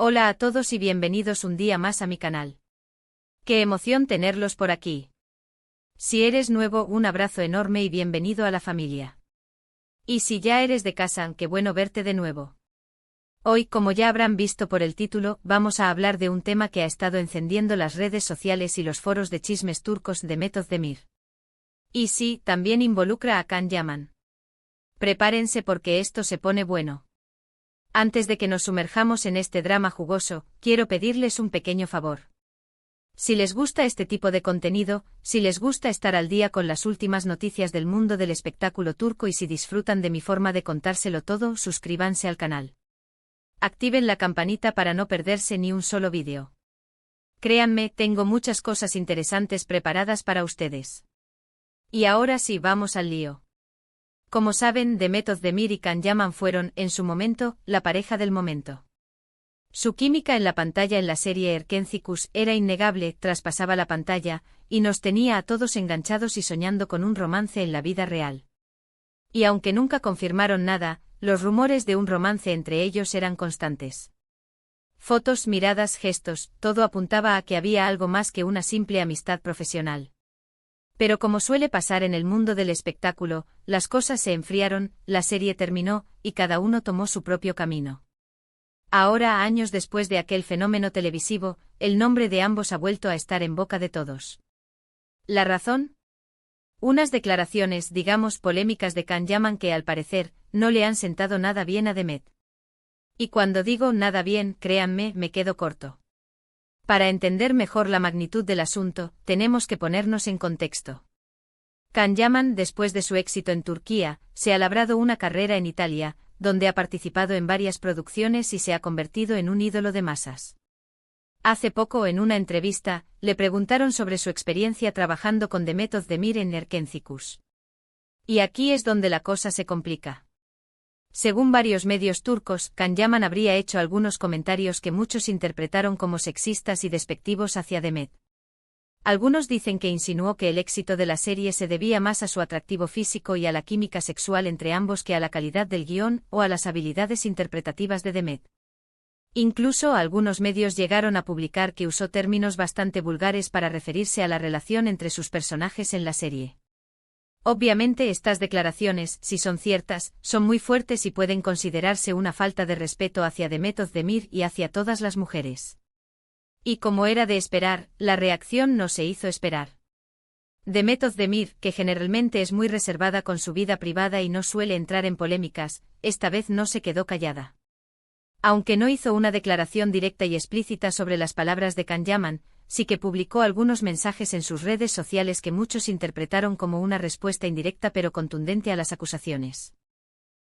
Hola a todos y bienvenidos un día más a mi canal. Qué emoción tenerlos por aquí. Si eres nuevo, un abrazo enorme y bienvenido a la familia. Y si ya eres de casa, qué bueno verte de nuevo. Hoy, como ya habrán visto por el título, vamos a hablar de un tema que ha estado encendiendo las redes sociales y los foros de chismes turcos de Demet Özdemir. Y sí, también involucra a Can Yaman. Prepárense porque esto se pone bueno. Antes de que nos sumerjamos en este drama jugoso, quiero pedirles un pequeño favor. Si les gusta este tipo de contenido, si les gusta estar al día con las últimas noticias del mundo del espectáculo turco y si disfrutan de mi forma de contárselo todo, suscríbanse al canal. Activen la campanita para no perderse ni un solo vídeo. Créanme, tengo muchas cosas interesantes preparadas para ustedes. Y ahora sí, vamos al lío. Como saben, Demet Özdemir y Can Yaman fueron, en su momento, la pareja del momento. Su química en la pantalla en la serie Erkencikus era innegable, traspasaba la pantalla, y nos tenía a todos enganchados y soñando con un romance en la vida real. Y aunque nunca confirmaron nada, los rumores de un romance entre ellos eran constantes. Fotos, miradas, gestos, todo apuntaba a que había algo más que una simple amistad profesional. Pero como suele pasar en el mundo del espectáculo, las cosas se enfriaron, la serie terminó, y cada uno tomó su propio camino. Ahora, años después de aquel fenómeno televisivo, el nombre de ambos ha vuelto a estar en boca de todos. ¿La razón? Unas declaraciones, digamos, polémicas de Can Yaman que, al parecer, no le han sentado nada bien a Demet. Y cuando digo nada bien, créanme, me quedo corto. Para entender mejor la magnitud del asunto, tenemos que ponernos en contexto. Can Yaman, después de su éxito en Turquía, se ha labrado una carrera en Italia, donde ha participado en varias producciones y se ha convertido en un ídolo de masas. Hace poco, en una entrevista, le preguntaron sobre su experiencia trabajando con Demet Özdemir en Erkencikus. Y aquí es donde la cosa se complica. Según varios medios turcos, Can Yaman habría hecho algunos comentarios que muchos interpretaron como sexistas y despectivos hacia Demet. Algunos dicen que insinuó que el éxito de la serie se debía más a su atractivo físico y a la química sexual entre ambos que a la calidad del guión o a las habilidades interpretativas de Demet. Incluso algunos medios llegaron a publicar que usó términos bastante vulgares para referirse a la relación entre sus personajes en la serie. Obviamente estas declaraciones, si son ciertas, son muy fuertes y pueden considerarse una falta de respeto hacia Demet Özdemir y hacia todas las mujeres. Y como era de esperar, la reacción no se hizo esperar. Demet Özdemir, que generalmente es muy reservada con su vida privada y no suele entrar en polémicas, esta vez no se quedó callada. Aunque no hizo una declaración directa y explícita sobre las palabras de Can Yaman, sí que publicó algunos mensajes en sus redes sociales que muchos interpretaron como una respuesta indirecta pero contundente a las acusaciones.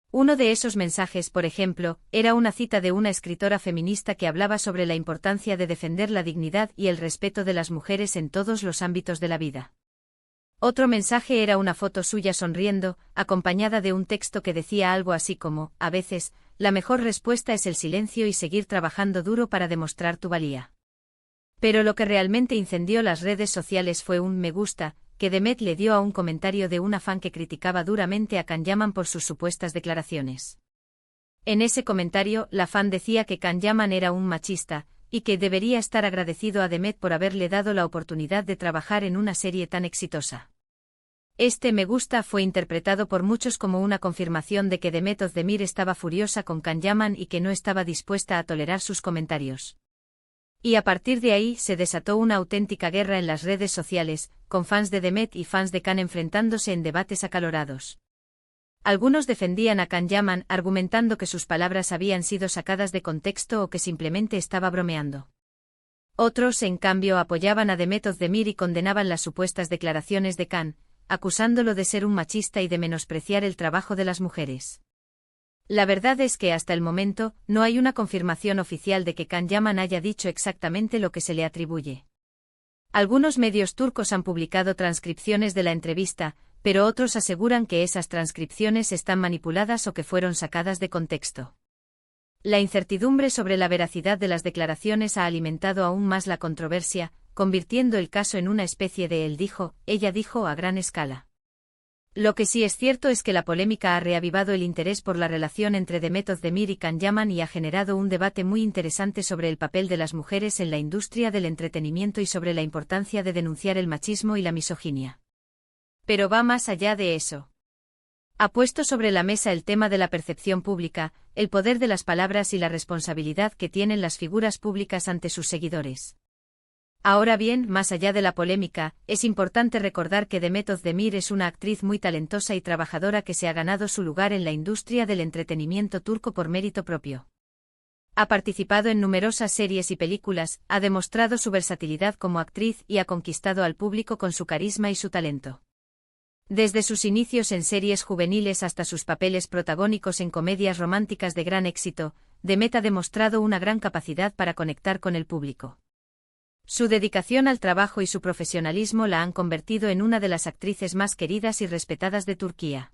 Uno de esos mensajes, por ejemplo, era una cita de una escritora feminista que hablaba sobre la importancia de defender la dignidad y el respeto de las mujeres en todos los ámbitos de la vida. Otro mensaje era una foto suya sonriendo, acompañada de un texto que decía algo así como: a veces, la mejor respuesta es el silencio y seguir trabajando duro para demostrar tu valía. Pero lo que realmente incendió las redes sociales fue un me gusta que Demet le dio a un comentario de una fan que criticaba duramente a Can Yaman por sus supuestas declaraciones. En ese comentario, la fan decía que Can Yaman era un machista, y que debería estar agradecido a Demet por haberle dado la oportunidad de trabajar en una serie tan exitosa. Este me gusta fue interpretado por muchos como una confirmación de que Demet Özdemir estaba furiosa con Can Yaman y que no estaba dispuesta a tolerar sus comentarios. Y a partir de ahí se desató una auténtica guerra en las redes sociales, con fans de Demet y fans de Can enfrentándose en debates acalorados. Algunos defendían a Can Yaman argumentando que sus palabras habían sido sacadas de contexto o que simplemente estaba bromeando. Otros, en cambio, apoyaban a Demet Özdemir y condenaban las supuestas declaraciones de Can, acusándolo de ser un machista y de menospreciar el trabajo de las mujeres. La verdad es que hasta el momento, no hay una confirmación oficial de que Can Yaman haya dicho exactamente lo que se le atribuye. Algunos medios turcos han publicado transcripciones de la entrevista, pero otros aseguran que esas transcripciones están manipuladas o que fueron sacadas de contexto. La incertidumbre sobre la veracidad de las declaraciones ha alimentado aún más la controversia, convirtiendo el caso en una especie de él dijo, ella dijo a gran escala. Lo que sí es cierto es que la polémica ha reavivado el interés por la relación entre Demet Özdemir y Can Yaman y ha generado un debate muy interesante sobre el papel de las mujeres en la industria del entretenimiento y sobre la importancia de denunciar el machismo y la misoginia. Pero va más allá de eso. Ha puesto sobre la mesa el tema de la percepción pública, el poder de las palabras y la responsabilidad que tienen las figuras públicas ante sus seguidores. Ahora bien, más allá de la polémica, es importante recordar que Demet Özdemir es una actriz muy talentosa y trabajadora que se ha ganado su lugar en la industria del entretenimiento turco por mérito propio. Ha participado en numerosas series y películas, ha demostrado su versatilidad como actriz y ha conquistado al público con su carisma y su talento. Desde sus inicios en series juveniles hasta sus papeles protagónicos en comedias románticas de gran éxito, Demet ha demostrado una gran capacidad para conectar con el público. Su dedicación al trabajo y su profesionalismo la han convertido en una de las actrices más queridas y respetadas de Turquía.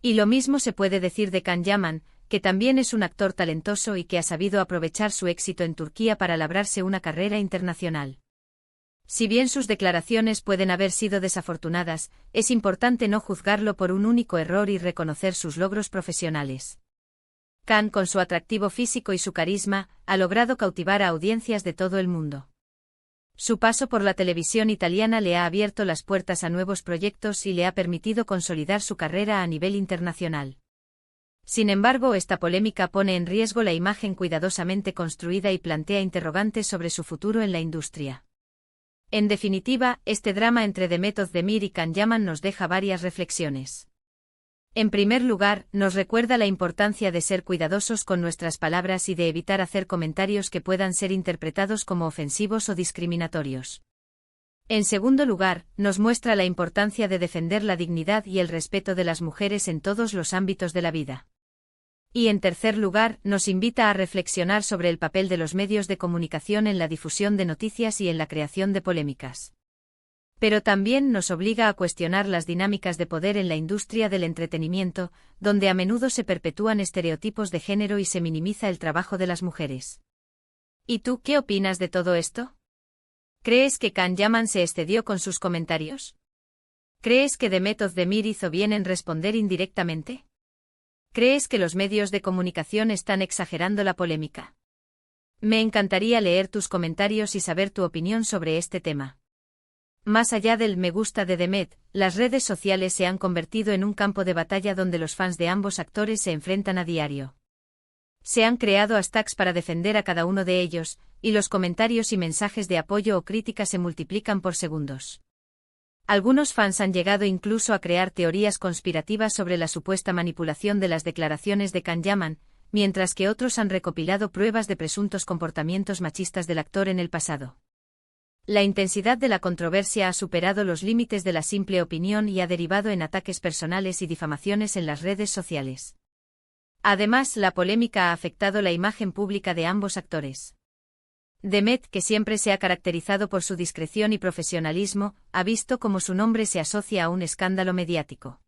Y lo mismo se puede decir de Can Yaman, que también es un actor talentoso y que ha sabido aprovechar su éxito en Turquía para labrarse una carrera internacional. Si bien sus declaraciones pueden haber sido desafortunadas, es importante no juzgarlo por un único error y reconocer sus logros profesionales. Can, con su atractivo físico y su carisma, ha logrado cautivar a audiencias de todo el mundo. Su paso por la televisión italiana le ha abierto las puertas a nuevos proyectos y le ha permitido consolidar su carrera a nivel internacional. Sin embargo, esta polémica pone en riesgo la imagen cuidadosamente construida y plantea interrogantes sobre su futuro en la industria. En definitiva, este drama entre Demet Özdemir y Can Yaman nos deja varias reflexiones. En primer lugar, nos recuerda la importancia de ser cuidadosos con nuestras palabras y de evitar hacer comentarios que puedan ser interpretados como ofensivos o discriminatorios. En segundo lugar, nos muestra la importancia de defender la dignidad y el respeto de las mujeres en todos los ámbitos de la vida. Y en tercer lugar, nos invita a reflexionar sobre el papel de los medios de comunicación en la difusión de noticias y en la creación de polémicas. Pero también nos obliga a cuestionar las dinámicas de poder en la industria del entretenimiento, donde a menudo se perpetúan estereotipos de género y se minimiza el trabajo de las mujeres. ¿Y tú qué opinas de todo esto? ¿Crees que Can Yaman se excedió con sus comentarios? ¿Crees que Demet Özdemir hizo bien en responder indirectamente? ¿Crees que los medios de comunicación están exagerando la polémica? Me encantaría leer tus comentarios y saber tu opinión sobre este tema. Más allá del me gusta de Demet, las redes sociales se han convertido en un campo de batalla donde los fans de ambos actores se enfrentan a diario. Se han creado hashtags para defender a cada uno de ellos, y los comentarios y mensajes de apoyo o crítica se multiplican por segundos. Algunos fans han llegado incluso a crear teorías conspirativas sobre la supuesta manipulación de las declaraciones de Can Yaman, mientras que otros han recopilado pruebas de presuntos comportamientos machistas del actor en el pasado. La intensidad de la controversia ha superado los límites de la simple opinión y ha derivado en ataques personales y difamaciones en las redes sociales. Además, la polémica ha afectado la imagen pública de ambos actores. Demet, que siempre se ha caracterizado por su discreción y profesionalismo, ha visto cómo su nombre se asocia a un escándalo mediático.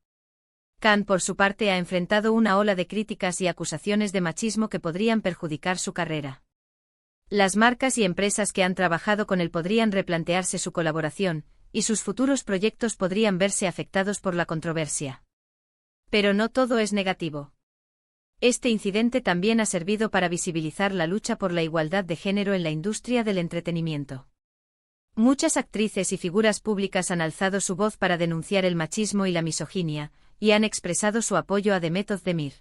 Can, por su parte, ha enfrentado una ola de críticas y acusaciones de machismo que podrían perjudicar su carrera. Las marcas y empresas que han trabajado con él podrían replantearse su colaboración, y sus futuros proyectos podrían verse afectados por la controversia. Pero no todo es negativo. Este incidente también ha servido para visibilizar la lucha por la igualdad de género en la industria del entretenimiento. Muchas actrices y figuras públicas han alzado su voz para denunciar el machismo y la misoginia, y han expresado su apoyo a Demet Özdemir.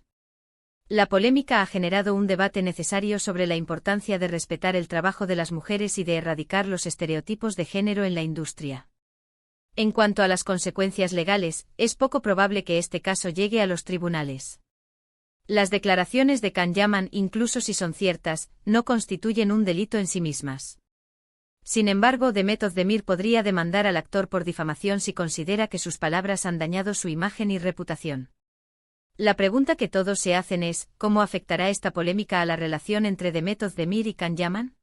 La polémica ha generado un debate necesario sobre la importancia de respetar el trabajo de las mujeres y de erradicar los estereotipos de género en la industria. En cuanto a las consecuencias legales, es poco probable que este caso llegue a los tribunales. Las declaraciones de Can Yaman, incluso si son ciertas, no constituyen un delito en sí mismas. Sin embargo, Demet Özdemir podría demandar al actor por difamación si considera que sus palabras han dañado su imagen y reputación. La pregunta que todos se hacen es, ¿cómo afectará esta polémica a la relación entre Demet Özdemir y Can Yaman?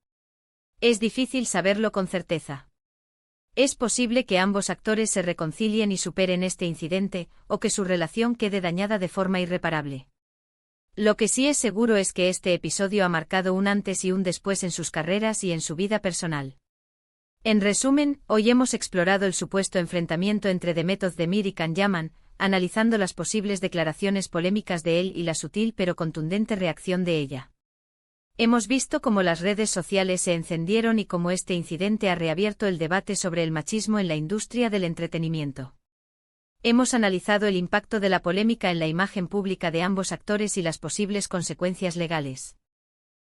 Es difícil saberlo con certeza. Es posible que ambos actores se reconcilien y superen este incidente, o que su relación quede dañada de forma irreparable. Lo que sí es seguro es que este episodio ha marcado un antes y un después en sus carreras y en su vida personal. En resumen, hoy hemos explorado el supuesto enfrentamiento entre Demet Özdemir y Can Yaman, analizando las posibles declaraciones polémicas de él y la sutil pero contundente reacción de ella. Hemos visto cómo las redes sociales se encendieron y cómo este incidente ha reabierto el debate sobre el machismo en la industria del entretenimiento. Hemos analizado el impacto de la polémica en la imagen pública de ambos actores y las posibles consecuencias legales.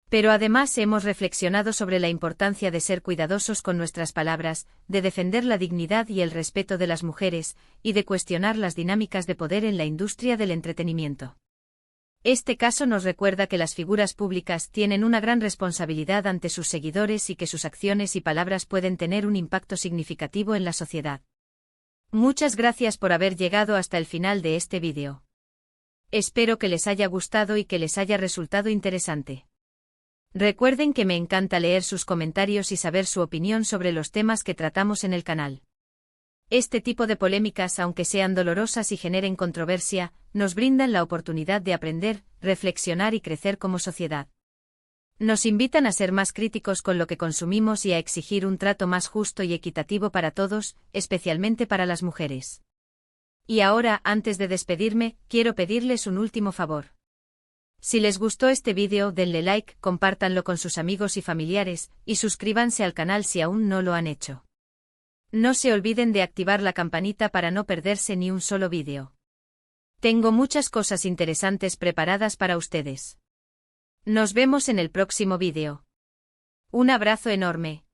Pero además hemos reflexionado sobre la importancia de ser cuidadosos con nuestras palabras, de defender la dignidad y el respeto de las mujeres, y de cuestionar las dinámicas de poder en la industria del entretenimiento. Este caso nos recuerda que las figuras públicas tienen una gran responsabilidad ante sus seguidores y que sus acciones y palabras pueden tener un impacto significativo en la sociedad. Muchas gracias por haber llegado hasta el final de este vídeo. Espero que les haya gustado y que les haya resultado interesante. Recuerden que me encanta leer sus comentarios y saber su opinión sobre los temas que tratamos en el canal. Este tipo de polémicas, aunque sean dolorosas y generen controversia, nos brindan la oportunidad de aprender, reflexionar y crecer como sociedad. Nos invitan a ser más críticos con lo que consumimos y a exigir un trato más justo y equitativo para todos, especialmente para las mujeres. Y ahora, antes de despedirme, quiero pedirles un último favor. Si les gustó este vídeo, denle like, compártanlo con sus amigos y familiares, y suscríbanse al canal si aún no lo han hecho. No se olviden de activar la campanita para no perderse ni un solo vídeo. Tengo muchas cosas interesantes preparadas para ustedes. Nos vemos en el próximo vídeo. Un abrazo enorme.